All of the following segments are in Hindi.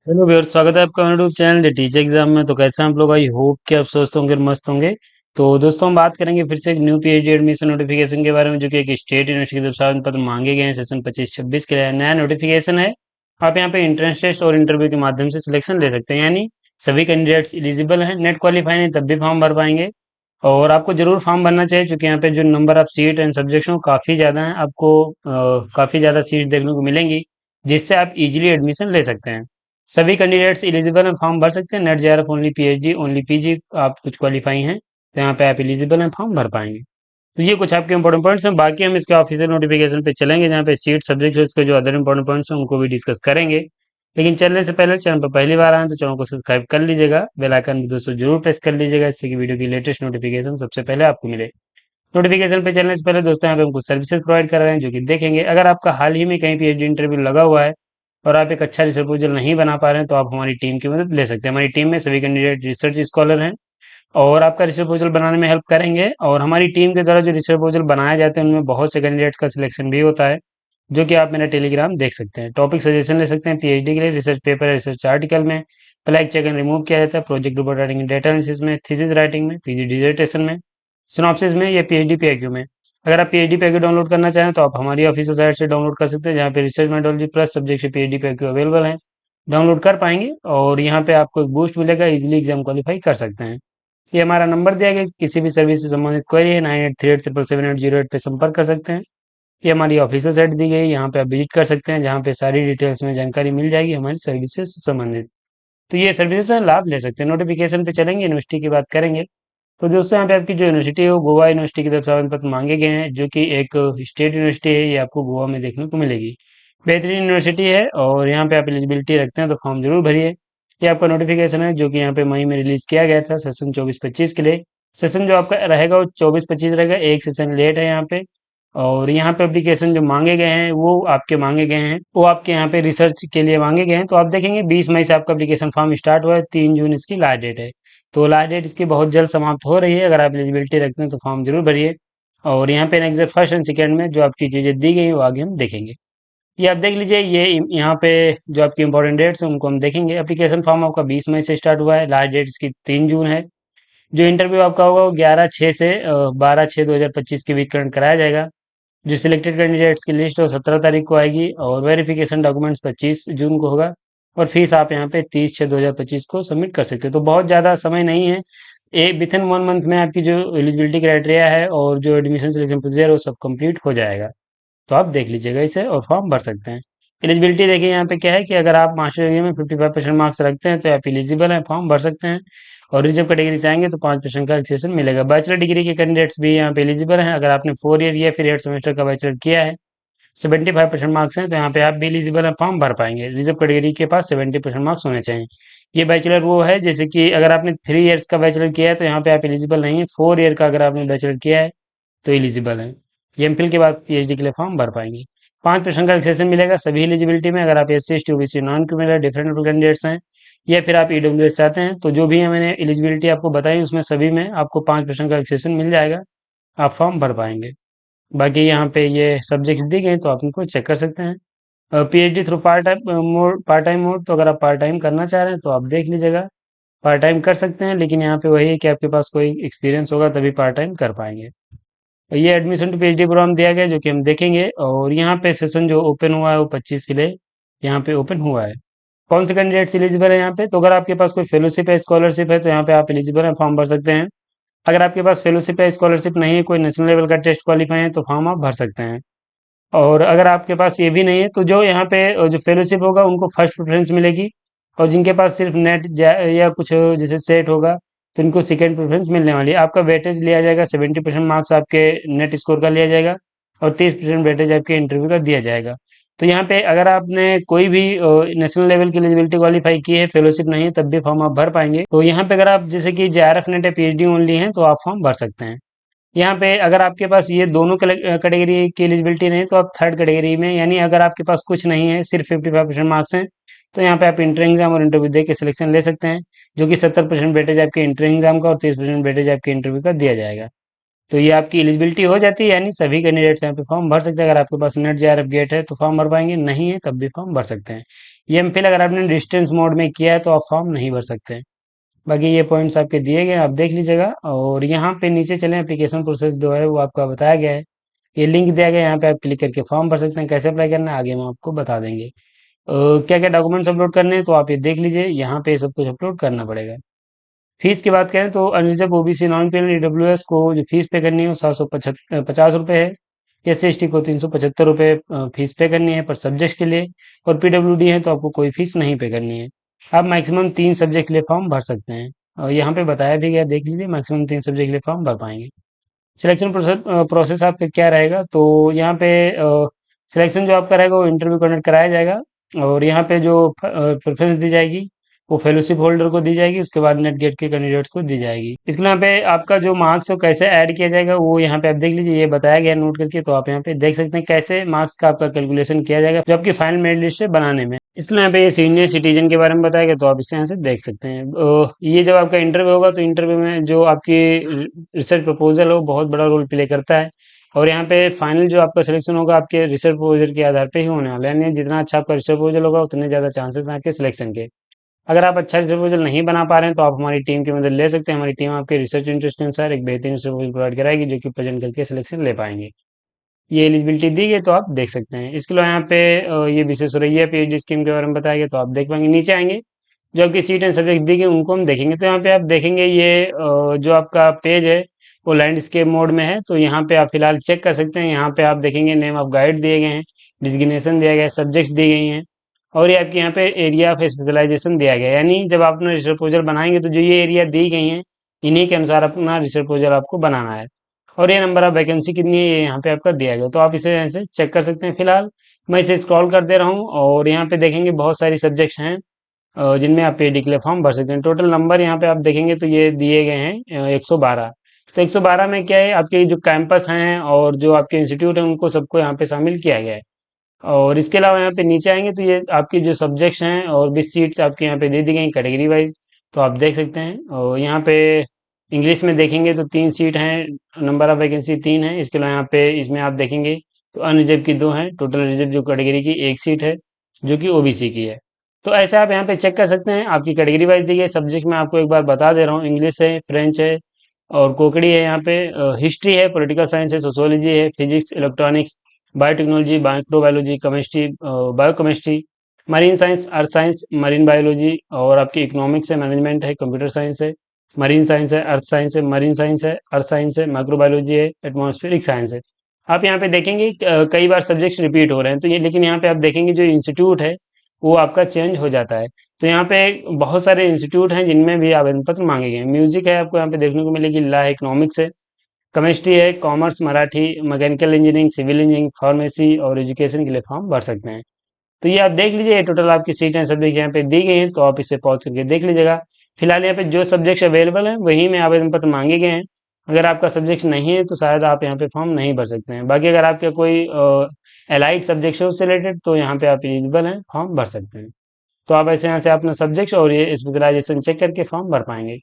हेलो भैया, स्वागत है आपका YouTube channel the teacher exam में। तो कैसे हैं आप लोग? आई होप कि आप स्वस्थ होंगे और मस्त होंगे। तो दोस्तों, हम बात करेंगे फिर से एक न्यू पीएचडी एडमिशन नोटिफिकेशन के बारे में, जो कि एक स्टेट यूनिवर्सिटी की तरफ से आवेदन पत्र मांगे गए हैं सेशन 25-26 के लिए। नया नोटिफिकेशन है। आप यहाँ पे इंट्रेंस टेस्ट और इंटरव्यू के माध्यम से सिलेक्शन ले सकते हैं, यानी सभी कैंडिडेट्स एलिजिबल हैं। नेट क्वालिफाई नहीं तब भी फॉर्म भर पाएंगे। और आपको जरूर फॉर्म भरना चाहिए, क्योंकि यहाँ पे जो number of seat and subjects हो काफ़ी ज़्यादा हैं। आपको काफ़ी ज़्यादा सीट देखने को मिलेंगी, जिससे आप इजीली एडमिशन ले सकते हैं। सभी कैंडिडेट्स एलिजिबल हैं, फॉर्म भर सकते हैं। Net JRF only PhD only PG आप कुछ क्वालिफाई हैं, तो यहाँ पे आप एलिजिबल हैं, फॉर्म भर पाएंगे। तो ये कुछ आपके इंपॉर्टेंट पॉइंट्स हैं। बाकी हम इसके ऑफिशियल नोटिफिकेशन पे चलेंगे, जहाँ पे सीट सब्जेक्ट उसके जो अदर इंपॉर्टेंट पॉइंट्स हैं उनको भी डिस्कस करेंगे। लेकिन चलने से पहले चैनल पर पहली बार आए तो चैनल को सब्सक्राइब कर लीजिएगा, बेल आइकन भी दोस्तों जरूर प्रेस कर लीजिएगा, इससे कि वीडियो की लेटेस्ट नोटिफिकेशन सबसे पहले आपको मिले। नोटिफिकेशन पे चलने से पहले दोस्तों, यहाँ पे हम कुछ सर्विसेज प्रोवाइड कर रहे हैं, जो कि देखेंगे। अगर आपका हाल ही में कहीं पीएचडी इंटरव्यू लगा हुआ है और आप एक अच्छा रिसर्च प्रपोजल नहीं बना पा रहे हैं, तो आप हमारी टीम की मदद ले सकते हैं। हमारी टीम में सभी कैंडिडेट रिसर्च स्कॉलर हैं और आपका रिसर्च प्रपोजल बनाने में हेल्प करेंगे। और हमारी टीम के द्वारा जो रिसर्च प्रपोजल बनाए जाते हैं, उनमें बहुत से कैंडिडेट्स का सिलेक्शन भी होता है, जो कि आप मेरा टेलीग्राम देख सकते हैं। टॉपिक सजेशन ले सकते हैं पीएचडी के लिए। रिसर्च पेपर, रिसर्च आर्टिकल में फ्लैग चेक एंड रिमूव किया जाता है। Project report writing, data analysis में, थीसिस राइटिंग में, पीजी डिसर्टेशन में, सिनॉप्सिस में, या पीएचडी पीआईक्यू में। अगर आप पीएचडी पीआईक्यू डाउनलोड करना चाहें तो आप हमारी ऑफिशियल साइट से डाउनलोड कर सकते हैं, जहाँ पे रिसर्च मेथोडोलॉजी प्लस सब्जेक्ट से पीएचडी पीआईक्यू अवेलेबल है। डाउनलोड कर पाएंगे और यहाँ पे आपको एक बूस्ट मिलेगा, इजीली एग्जाम क्वालिफाई कर सकते हैं। ये हमारा नंबर दिया गया है, किसी भी सर्विस से संबंधित क्वेरी है 9838777808 पे संपर्क कर सकते हैं। ये हमारी ऑफिशियल साइट दी गई है, यहाँ पे आप विजिट कर सकते हैं, जहाँ पे सारी डिटेल्स में जानकारी मिल जाएगी हमारी सर्विस से संबंधित। तो ये सर्विसेज से लाभ ले सकते हैं। नोटिफिकेशन पे चलेंगे, यूनिवर्सिटी की बात करेंगे। तो दोस्तों, यहाँ पे आपकी जो यूनिवर्सिटी है वो गोवा यूनिवर्सिटी की तरफ से आवेदन पत्र मांगे गए हैं, जो कि एक स्टेट यूनिवर्सिटी है। ये आपको गोवा में देखने को मिलेगी। बेहतरीन यूनिवर्सिटी है और यहाँ पे आप एलिजिबिलिटी रखते हैं तो फॉर्म जरूर भरिए। ये आपका नोटिफिकेशन है, जो कि यहाँ पे मई में रिलीज किया गया था सेशन 24-25 के लिए। सेशन जो आपका रहेगा वो 24-25 रहेगा, एक सेशन लेट है यहाँ पे। और यहाँ पे एप्लीकेशन जो मांगे गए हैं वो आपके मांगे गए हैं, वो आपके यहाँ पे रिसर्च के लिए मांगे गए हैं। तो आप देखेंगे 20 मई से आपका एप्लीकेशन फॉर्म स्टार्ट हुआ है, 3 जून इसकी लास्ट डेट है। तो लास्ट डेट इसकी बहुत जल्द समाप्त हो रही है। अगर आप एलिजिबिलिटी रखते हैं तो फॉर्म जरूर भरिए। और यहाँ पे नेक्स्ट फर्स्ट एंड सेकेंड में जो आपकी चीज़ें दी गई हैं, वो आगे हम देखेंगे। ये आप देख लीजिए, ये यहाँ पे जो आपकी इंपॉर्टेंट डेट्स हैं उनको हम देखेंगे। एप्लीकेशन फॉर्म आपका 20 मई से स्टार्ट हुआ है, लास्ट डेट इसकी 3 जून है। जो इंटरव्यू आपका होगा वो 11/6 से 12/6/2025 के बीच करंट कराया जाएगा। जो सिलेक्टेड कैंडिडेट्स की लिस्ट है वो 17 तारीख को आएगी, और वेरिफिकेशन डॉक्यूमेंट्स 25 जून को होगा। और फीस आप यहाँ पे 30/6/2025 को सबमिट कर सकते हो। तो बहुत ज़्यादा समय नहीं है। विथ इन 1 मंथ में आपकी जो एलिजिबिलिटी क्राइटेरिया है और जो एडमिशन सिलेक्शन प्रोसीजर है वो सब कंप्लीट हो जाएगा। तो आप देख लीजिएगा इसे और फॉर्म भर सकते हैं। एलिजिबिलिटी देखिए, यहाँ पे क्या है कि अगर आप मास्टर डिग्री में 55% मार्क्स रखते हैं तो आप एलिजिबल हैं, फॉर्म भर सकते हैं। और रिजर्व कैटेगरी से आएंगे तो 5% का रिलैक्सेशन मिलेगा। बैचलर डिग्री के कैंडिडेट्स भी यहाँ पे एलिजिबल हैं। अगर आपने 4 ईयर या फिर 8 सेमेस्टर का बैचलर किया है, 75% मार्क्स हैं, तो यहाँ पे आप भी एलिजिबल हैं, फॉर्म भर पाएंगे। रिजर्व कैटेगरी के पास 70% मार्क्स होने चाहिए। ये बैचलर वो है, जैसे कि अगर आपने 3 ईयर्स का बैचलर किया है तो यहाँ पे आप एलिजिबल नहीं है। 4 ईयर का अगर आपने बैचलर किया है तो एलिजिबल है। ये एमफिल के बाद पीएचडी के लिए फॉर्म भर पाएंगे। 5% का रिलैक्सेशन मिलेगा सभी एलिजिबिलिटी में। अगर आप SC ST OBC non criminal different candidates हैं, या फिर आप ईडब्ल्यूएस चाहते हैं, तो जो भी मैंने एलिजिबिलिटी आपको बताई उसमें सभी में आपको 5% का रिलैक्सेशन मिल जाएगा। आप फॉर्म भर पाएंगे। बाकी यहाँ पे ये सब्जेक्ट दी गई तो आप इनको चेक कर सकते हैं। PhD through part time mode, तो अगर आप पार्ट टाइम करना चाह रहे हैं तो आप देख लीजिएगा, पार्ट टाइम कर सकते हैं। लेकिन यहाँ पे वही है कि आपके पास कोई एक्सपीरियंस होगा तभी पार्ट टाइम कर पाएंगे। ये एडमिशन टू पीएचडी प्रोग्राम दिया गया है, जो कि हम देखेंगे। और यहाँ पे सेशन जो ओपन हुआ है वो 25 के लिए यहाँ पे ओपन हुआ है। कौन से कैंडिडेट्स एलिजिबल है यहाँ पे? तो अगर आपके पास कोई फेलोशिप है, स्कॉलरशिप है, तो यहाँ पे आप एलिजिबल हैं, फॉर्म भर सकते हैं। अगर आपके पास फेलोशिप है, स्कॉलरशिप नहीं है, कोई नेशनल लेवल का टेस्ट क्वालिफाई है, तो फॉर्म आप भर सकते हैं। और अगर आपके पास ये भी नहीं है, तो जो यहाँ पे जो फेलोशिप होगा उनको फर्स्ट प्रेफरेंस मिलेगी। और जिनके पास सिर्फ नेट या कुछ जैसे सेट होगा, तो इनको सेकेंड प्रेफरेंस मिलने वाली है। आपका वेटेज लिया जाएगा, 70% मार्क्स आपके नेट स्कोर का लिया जाएगा, और 30% वेटेज आपके इंटरव्यू का दिया जाएगा। तो यहाँ पे अगर आपने कोई भी नेशनल लेवल की एलिजिबिलिटी क्वालिफाई की है, फेलोशिप नहीं है, तब भी फॉर्म आप भर पाएंगे। तो यहाँ पे अगर आप जैसे कि JRF नेट या पीएचडी ओनली हैं, तो आप फॉर्म भर सकते हैं। यहाँ पे अगर आपके पास ये दोनों कैटेगरी की एलिजिबिलिटी नहीं, तो आप थर्ड कैटेगरी में, यानी अगर आपके पास कुछ नहीं है, सिर्फ 55% मार्क्स हैं, तो यहाँ पे आप इंटर एग्जाम और इंटरव्यू दे के सिलेक्शन ले सकते हैं। जो कि 70% वेटेज आपके इंटर एग्जाम का और 30% वेटेज आपके इंटरव्यू का दिया जाएगा। तो ये आपकी एलिजिबिलिटी हो जाती है, यानी सभी कैंडिडेट्स यहाँ पे फॉर्म भर सकते हैं। अगर आपके पास नेट जेआरएफ गेट है तो फॉर्म भर पाएंगे, नहीं है तब भी फॉर्म भर सकते हैं। ये एमफिल अगर आपने डिस्टेंस मोड में किया है तो आप फॉर्म नहीं भर सकते हैं। बाकी ये पॉइंट्स आपके दिए गए हैं, आप देख लीजिएगा। और यहाँ पे नीचे चलें, एप्लीकेशन प्रोसेस जो है वो आपका बताया गया है, ये लिंक दिया गया है, यहाँ पे आप क्लिक करके फॉर्म भर सकते हैं। कैसे अप्लाई करना है आगे हम आपको बता देंगे। क्या क्या डॉक्यूमेंट्स अपलोड करने हैं तो आप ये देख लीजिए, यहाँ पे सब कुछ अपलोड करना पड़ेगा। फीस की बात करें तो unreserve OBC non criminal EWS को जो फीस पे करनी है वो 750 रुपये है। SC/ST को 375 रुपये फीस पे करनी है पर सब्जेक्ट के लिए। और PWD है तो आपको कोई फीस नहीं पे करनी है। आप मैक्सिमम 3 सब्जेक्ट के लिए फॉर्म भर सकते हैं, और यहाँ पे बताया भी गया, देख लीजिए, मैक्सिमम 3 सब्जेक्ट के लिए फॉर्म भर पाएंगे। सिलेक्शन प्रोसेस आपका क्या रहेगा, तो यहाँ पे सिलेक्शन जो आपका रहेगा वो इंटरव्यू कंडक्ट कराया जाएगा। और यहाँ पे जो प्रेफरेंस दी जाएगी वो फेलोशिप होल्डर को दी जाएगी, उसके बाद नेट गेट के कैंडिडेट्स को दी जाएगी। इसके यहाँ पे आपका जो मार्क्स है वो कैसे ऐड किया जाएगा वो यहाँ पे आप देख लीजिए, ये बताया गया है नोट करके, तो आप यहाँ पे देख सकते हैं कैसे मार्क्स का आपका कैलकुलेशन किया जाएगा जो आपकी फाइनल मेरिट लिस्ट है बनाने में। इसके यहाँ पे ये सीनियर सिटीजन के बारे में बताया गया, तो आप इसे यहाँ से देख सकते हैं। ये जब आपका इंटरव्यू होगा तो इंटरव्यू में जो आपकी रिसर्च प्रपोजल हो बहुत बड़ा रोल प्ले करता है। और यहाँ पे फाइनल जो आपका सिलेक्शन होगा आपके रिसर्च प्रपोजल के आधार पे ही होने वाला है, यानी जितना अच्छा आपका रिसर्च प्रपोजल होगा उतने ज़्यादा चांसेस हैं आपके सिलेक्शन के। अगर आप अच्छा रिसर्च प्रपोजल नहीं बना पा रहे हैं तो आप हमारी टीम की मदद ले सकते हैं। हमारी टीम आपके रिसर्च इंटरेस्ट के अनुसार एक बेहतरीन रिसर्च प्रपोजल प्रोवाइड कराएगी जो कि प्रेजेंट करके सिलेक्शन ले पाएंगे। ये एलिजिबिलिटी दी गई तो आप देख सकते हैं। इसके अलावा यहाँ पे ये विशेष हो रही है PhD स्कीम के बारे में बताया गया, तो आप देख पाएंगे। नीचे आएंगे, जो आपकी सीट एंड सब्जेक्ट दी गई उनको हम देखेंगे, तो यहाँ पे आप देखेंगे ये जो आपका पेज है वो लैंडस्केप मोड में है, तो यहाँ पे आप फिलहाल चेक कर सकते हैं। यहाँ पे आप देखेंगे नेम ऑफ गाइड दिए गए हैं, डिजिग्नेशन दिया गया है, सब्जेक्ट्स दी गई हैं, और ये आपके यहाँ पे एरिया ऑफ स्पेशलाइजेशन दिया गया है। यानी जब आप अपना रिसर्च प्रपोजल बनाएंगे तो जो ये एरिया दी गई हैं इन्हीं के अनुसार अपना रिसर्च प्रपोजल आपको बनाना है। और ये नंबर ऑफ वैकेंसी कितनी है ये यहाँ पे आपका दिया गया, तो आप इसे यहाँ से चेक कर सकते हैं। फिलहाल मैं इसे स्क्रॉल कर दे रहा हूँ, और यहाँ पे देखेंगे बहुत सारी सब्जेक्ट्स हैं जिनमें आप PhD के लिए फॉर्म भर सकते हैं। टोटल नंबर यहाँ पे आप देखेंगे तो ये दिए गए हैं 112। तो 112 में क्या है, आपके जो कैंपस हैं और जो आपके इंस्टीट्यूट हैं उनको सबको यहाँ पे शामिल किया गया है। और इसके अलावा यहाँ पे नीचे आएंगे तो ये आपकी जो सब्जेक्ट्स हैं और 20 सीट्स आपके यहाँ पे दे दी गई कैटेगरी वाइज, तो आप देख सकते हैं। और यहाँ पे इंग्लिश में देखेंगे तो 3 सीट हैं, नंबर ऑफ वैकेंसी 3 है। इसके अलावा यहाँ पे इसमें आप देखेंगे तो अनरिजर्व की 2 हैं, टोटल रिजर्व जो कैटेगरी की 1 सीट है जो कि OBC की है। तो ऐसे आप यहाँ पे चेक कर सकते हैं, आपकी कैटेगरी वाइज दी गई सब्जेक्ट में आपको एक बार बता दे रहा हूँ। इंग्लिश है, फ्रेंच है, और कोकड़ी है, यहाँ पे हिस्ट्री है, पॉलिटिकल साइंस है, सोशोलॉजी है, physics, electronics, biotechnology, microbiology, chemistry, biochemistry, marine science, earth science, marine biology, और आपकी इकोनॉमिक्स है, मैनेजमेंट है, कंप्यूटर साइंस है, मरीन साइंस है, अर्थ साइंस है, मरीन साइंस है, अर्थ साइंस है, माइक्रोबायोलॉजी है, एटमॉस्फेरिक साइंस है। आप यहाँ पे देखेंगे कई बार सब्जेक्ट्स रिपीट हो रहे हैं, तो ये लेकिन यहाँ पे आप देखेंगे जो इंस्टीट्यूट है वो आपका चेंज हो जाता है। तो यहाँ पे बहुत सारे इंस्टीट्यूट हैं जिनमें भी आवेदन पत्र मांगे गए हैं। म्यूजिक है, आपको यहाँ पे देखने को मिलेगी, लॉ है, इकोनॉमिक्स है, केमिस्ट्री है, commerce, Marathi, mechanical engineering, civil engineering, pharmacy और एजुकेशन के लिए फॉर्म भर सकते हैं। तो ये आप देख लीजिए, ये टोटल आपकी सीटें सब्जेक्ट यहाँ पे दी गई हैं, तो आप इसे पॉज करके देख लीजिएगा। फिलहाल यहाँ पे जो सब्जेक्ट अवेलेबल हैं वही में आवेदन पत्र मांगे गए हैं। अगर आपका सब्जेक्ट नहीं है तो शायद आप यहाँ पे फॉर्म नहीं भर सकते हैं। बाकी अगर आपका कोई एलाइड सब्जेक्ट है उससे रिलेटेड तो यहाँ पे आप एलिजिबल हैं, फॉर्म भर सकते हैं। तो आप ऐसे यहाँ से अपना सब्जेक्ट और ये स्पेशलाइजेशन चेक करके फॉर्म भर पाएंगे।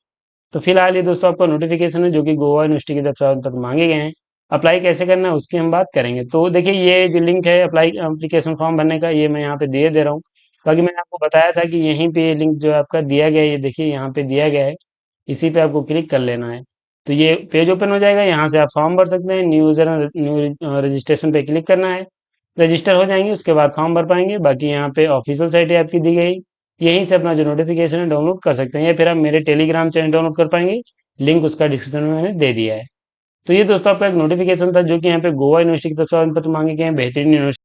तो फिलहाल ये दोस्तों आपका नोटिफिकेशन है जो कि गोवा यूनिवर्सिटी की तरफ से आवेदन पत्र मांगे गए हैं। अप्लाई कैसे करना है उसकी हम बात करेंगे। तो देखिए, ये जो लिंक है अप्लाई एप्लीकेशन फॉर्म भरने का, ये मैं यहाँ पे दिए दे रहा हूँ। बाकी मैंने आपको बताया था कि यहीं पे ये लिंक जो है आपका दिया गया है, ये देखिए यहाँ पे दिया गया है, इसी पे आपको क्लिक कर लेना है। तो ये पेज ओपन हो जाएगा, यहाँ से आप फॉर्म भर सकते हैं। न्यू यूजर न्यू रजिस्ट्रेशन पे क्लिक करना है, रजिस्टर हो जाएंगे, उसके बाद फॉर्म भर पाएंगे। बाकी यहाँ पे ऑफिशियल साइट है आपकी दी गई, यहीं से अपना जो नोटिफिकेशन है डाउनलोड कर सकते हैं, या फिर आप मेरे टेलीग्राम चैनल डाउनलोड कर पाएंगे, लिंक उसका डिस्क्रिप्शन में मैंने दे दिया है। तो ये दोस्तों आपका एक नोटिफिकेशन था जो कि यहाँ पे गोवा यूनिवर्सिटी की तरफ से आवेदन पत्र मांगे गए हैं, बेहतरीन यूनिवर्सिटी